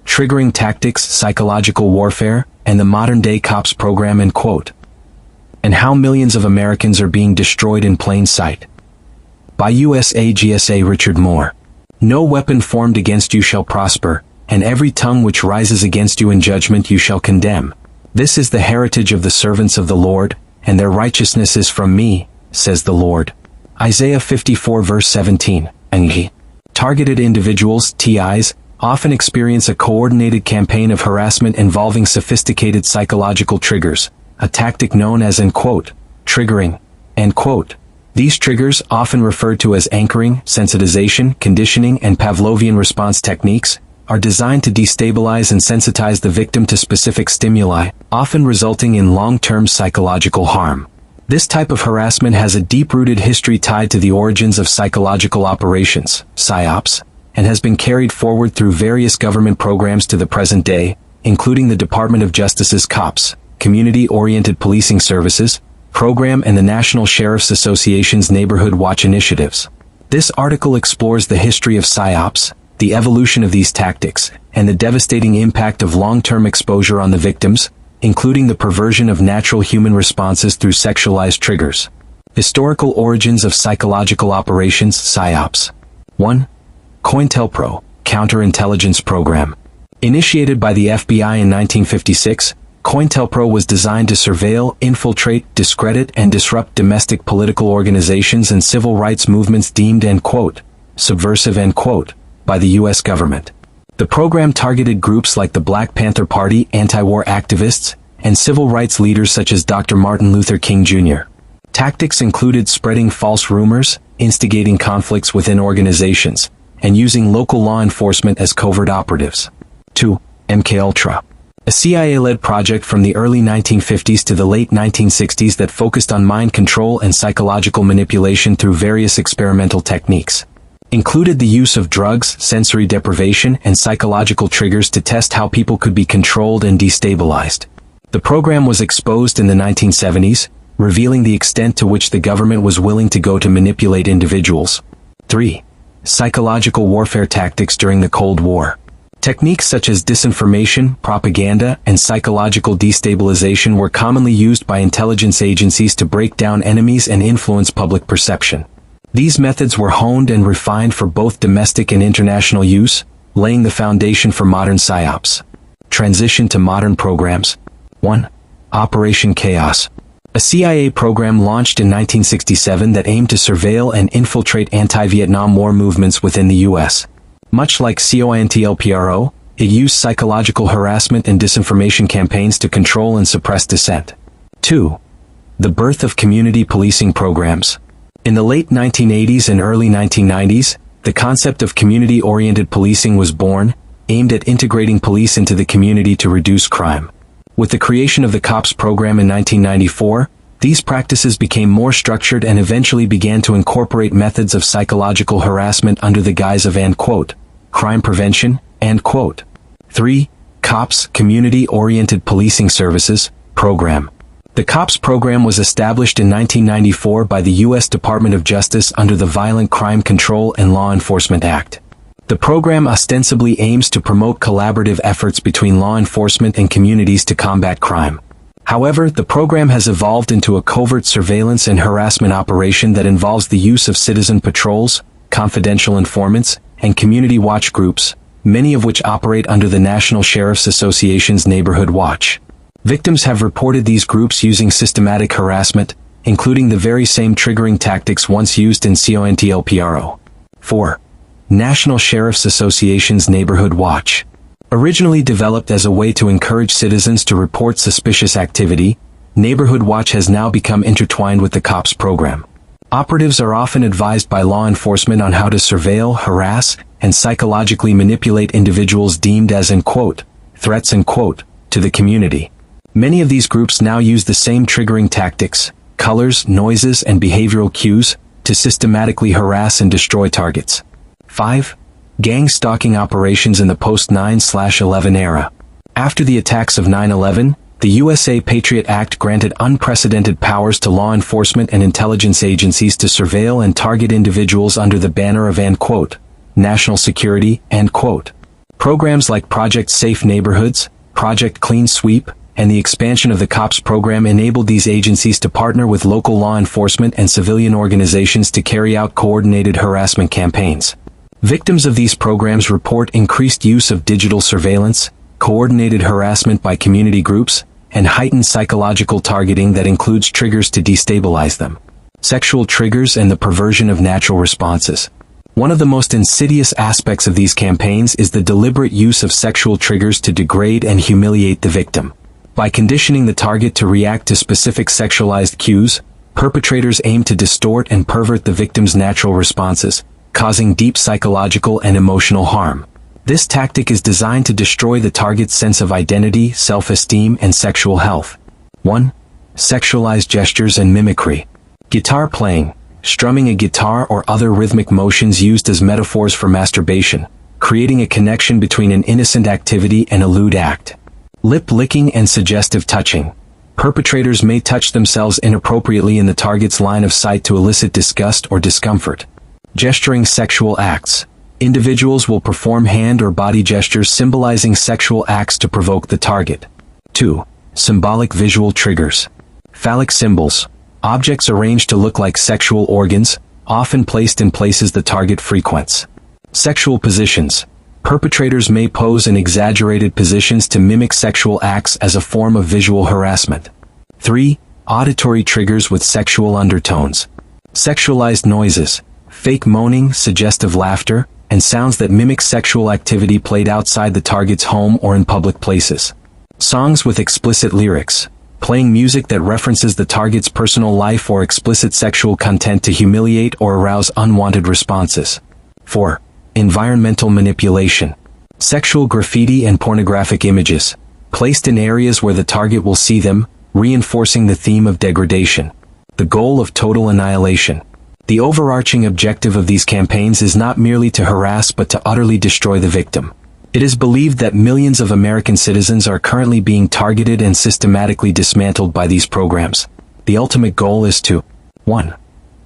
Triggering Tactics, Psychological Warfare, and the Modern-Day Cops Program, end quote. And How Millions of Americans Are Being Destroyed in Plain Sight. By USAGSA Richard Moore. No weapon formed against you shall prosper, and every tongue which rises against you in judgment you shall condemn. This is the heritage of the servants of the Lord, and their righteousness is from me, says the Lord. Isaiah 54 verse 17. And targeted individuals, TIs, often experience a coordinated campaign of harassment involving sophisticated psychological triggers, a tactic known as, end quote, triggering, end quote. These triggers, often referred to as anchoring, sensitization, conditioning, and Pavlovian response techniques, are designed to destabilize and sensitize the victim to specific stimuli, often resulting in long-term psychological harm. This type of harassment has a deep-rooted history tied to the origins of psychological operations, PSYOPs, and has been carried forward through various government programs to the present day, including the Department of Justice's COPS, Community-Oriented Policing Services, program and the National Sheriff's Association's Neighborhood Watch initiatives. This article explores the history of PSYOPs, the evolution of these tactics, and the devastating impact of long-term exposure on the victims, including the perversion of natural human responses through sexualized triggers. Historical origins of psychological operations, PSYOPs. 1. COINTELPRO, Counterintelligence Program. Initiated by the FBI in 1956, COINTELPRO was designed to surveil, infiltrate, discredit, and disrupt domestic political organizations and civil rights movements deemed, end quote, subversive, end quote, by the U.S. government. The program targeted groups like the Black Panther Party, anti-war activists, and civil rights leaders such as Dr. Martin Luther King Jr. Tactics included spreading false rumors, instigating conflicts within organizations, and using local law enforcement as covert operatives. 2. MKUltra. A CIA-led project from the early 1950s to the late 1960s that focused on mind control and psychological manipulation through various experimental techniques. Included the use of drugs, sensory deprivation, and psychological triggers to test how people could be controlled and destabilized. The program was exposed in the 1970s, revealing the extent to which the government was willing to go to manipulate individuals. 3. Psychological warfare tactics during the Cold War. Techniques such as disinformation, propaganda, and psychological destabilization were commonly used by intelligence agencies to break down enemies and influence public perception. These methods were honed and refined for both domestic and international use, laying the foundation for modern PSYOPs. Transition to modern programs. 1. Operation Chaos. A CIA program launched in 1967 that aimed to surveil and infiltrate anti-Vietnam War movements within the U.S. Much like COINTELPRO, it used psychological harassment and disinformation campaigns to control and suppress dissent. 2. The birth of community policing programs. In the late 1980s and early 1990s, the concept of community-oriented policing was born, aimed at integrating police into the community to reduce crime. With the creation of the COPS program in 1994, these practices became more structured and eventually began to incorporate methods of psychological harassment under the guise of, end quote, crime prevention, end quote. 3. COPS, Community-Oriented Policing Services, Program. The COPS program was established in 1994 by the U.S. Department of Justice under the Violent Crime Control and Law Enforcement Act. The program ostensibly aims to promote collaborative efforts between law enforcement and communities to combat crime. However, the program has evolved into a covert surveillance and harassment operation that involves the use of citizen patrols, confidential informants, and community watch groups, many of which operate under the National Sheriff's Association's Neighborhood Watch. Victims have reported these groups using systematic harassment, including the very same triggering tactics once used in COINTELPRO. 4. National Sheriff's Association's Neighborhood Watch. Originally developed as a way to encourage citizens to report suspicious activity, Neighborhood Watch has now become intertwined with the COPS program. Operatives are often advised by law enforcement on how to surveil, harass, and psychologically manipulate individuals deemed as, end quote, threats, end quote, to the community. Many of these groups now use the same triggering tactics, colors, noises, and behavioral cues to systematically harass and destroy targets. 5. Gang stalking operations in the post-9/11 era. After the attacks of 9/11, the USA Patriot Act granted unprecedented powers to law enforcement and intelligence agencies to surveil and target individuals under the banner of, end quote, national security, end quote. Programs like Project Safe Neighborhoods, Project Clean Sweep, and the expansion of the COPS program enabled these agencies to partner with local law enforcement and civilian organizations to carry out coordinated harassment campaigns. Victims of these programs report increased use of digital surveillance, coordinated harassment by community groups, and heightened psychological targeting that includes triggers to destabilize them. Sexual triggers and the perversion of natural responses. One of the most insidious aspects of these campaigns is the deliberate use of sexual triggers to degrade and humiliate the victim. By conditioning the target to react to specific sexualized cues, perpetrators aim to distort and pervert the victim's natural responses, causing deep psychological and emotional harm. This tactic is designed to destroy the target's sense of identity, self-esteem, and sexual health. 1. Sexualized gestures and mimicry. Guitar playing, strumming a guitar or other rhythmic motions used as metaphors for masturbation, creating a connection between an innocent activity and a lewd act. Lip licking and suggestive touching. Perpetrators may touch themselves inappropriately in the target's line of sight to elicit disgust or discomfort. Gesturing sexual acts. Individuals will perform hand or body gestures symbolizing sexual acts to provoke the target. 2. Symbolic visual triggers. Phallic symbols. Objects arranged to look like sexual organs, often placed in places the target frequents. Sexual positions. Perpetrators may pose in exaggerated positions to mimic sexual acts as a form of visual harassment. 3. Auditory triggers with sexual undertones. Sexualized noises. Fake moaning, suggestive laughter, and sounds that mimic sexual activity played outside the target's home or in public places. Songs with explicit lyrics. Playing music that references the target's personal life or explicit sexual content to humiliate or arouse unwanted responses. 4. Environmental manipulation. Sexual graffiti and pornographic images, placed in areas where the target will see them, reinforcing the theme of degradation. The goal of total annihilation. The overarching objective of these campaigns is not merely to harass but to utterly destroy the victim. It is believed that millions of American citizens are currently being targeted and systematically dismantled by these programs. The ultimate goal is to 1.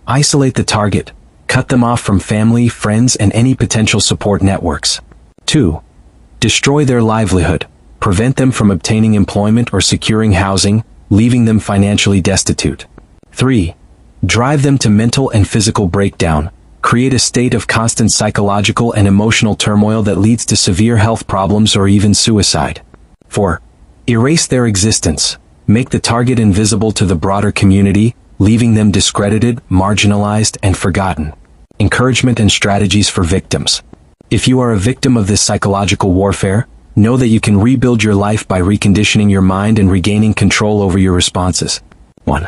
Isolate the target, cut them off from family, friends, and any potential support networks. 2. Destroy their livelihood, prevent them from obtaining employment or securing housing, leaving them financially destitute. 3. Drive them to mental and physical breakdown, create a state of constant psychological and emotional turmoil that leads to severe health problems or even suicide. 4. Erase their existence, make the target invisible to the broader community, leaving them discredited, marginalized, and forgotten. Encouragement and strategies for victims. If you are a victim of this psychological warfare, know that you can rebuild your life by reconditioning your mind and regaining control over your responses. 1.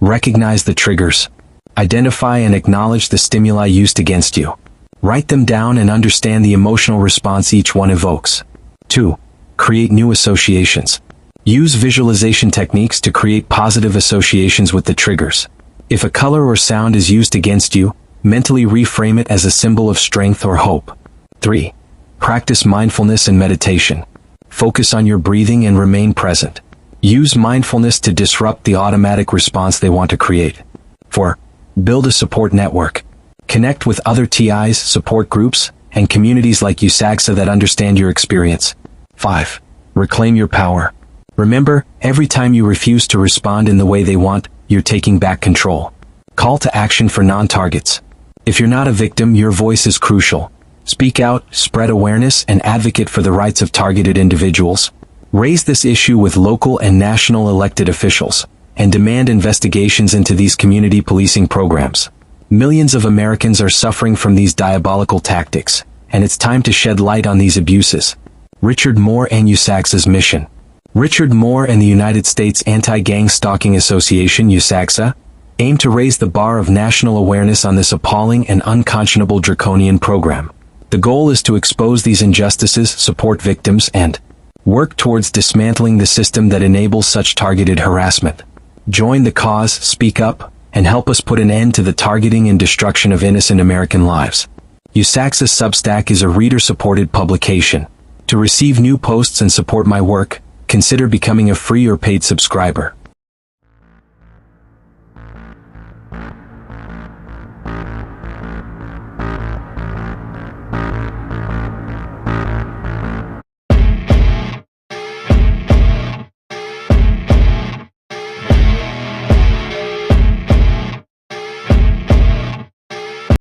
Recognize the triggers. Identify and acknowledge the stimuli used against you. Write them down and understand the emotional response each one evokes. 2. Create new associations. Use visualization techniques to create positive associations with the triggers. If a color or sound is used against you, mentally reframe it as a symbol of strength or hope. 3. Practice mindfulness and meditation. Focus on your breathing and remain present. Use mindfulness to disrupt the automatic response they want to create. 4. Build a support network. Connect with other TIs, support groups, and communities like USAGSA that understand your experience. 5. Reclaim your power. Remember, every time you refuse to respond in the way they want, you're taking back control. Call to action for non-targets. If you're not a victim, your voice is crucial. Speak out, spread awareness, and advocate for the rights of targeted individuals. Raise this issue with local and national elected officials, and demand investigations into these community policing programs. Millions of Americans are suffering from these diabolical tactics, and it's time to shed light on these abuses. Richard Moore and USAGSA's mission. Richard Moore and the United States Anti-Gang Stalking Association, USAGSA, aim to raise the bar of national awareness on this appalling and unconscionable draconian program. The goal is to expose these injustices, support victims, and work towards dismantling the system that enables such targeted harassment. Join the cause, speak up, and help us put an end to the targeting and destruction of innocent American lives. USAGSA Substack is a reader-supported publication. To receive new posts and support my work, consider becoming a free or paid subscriber.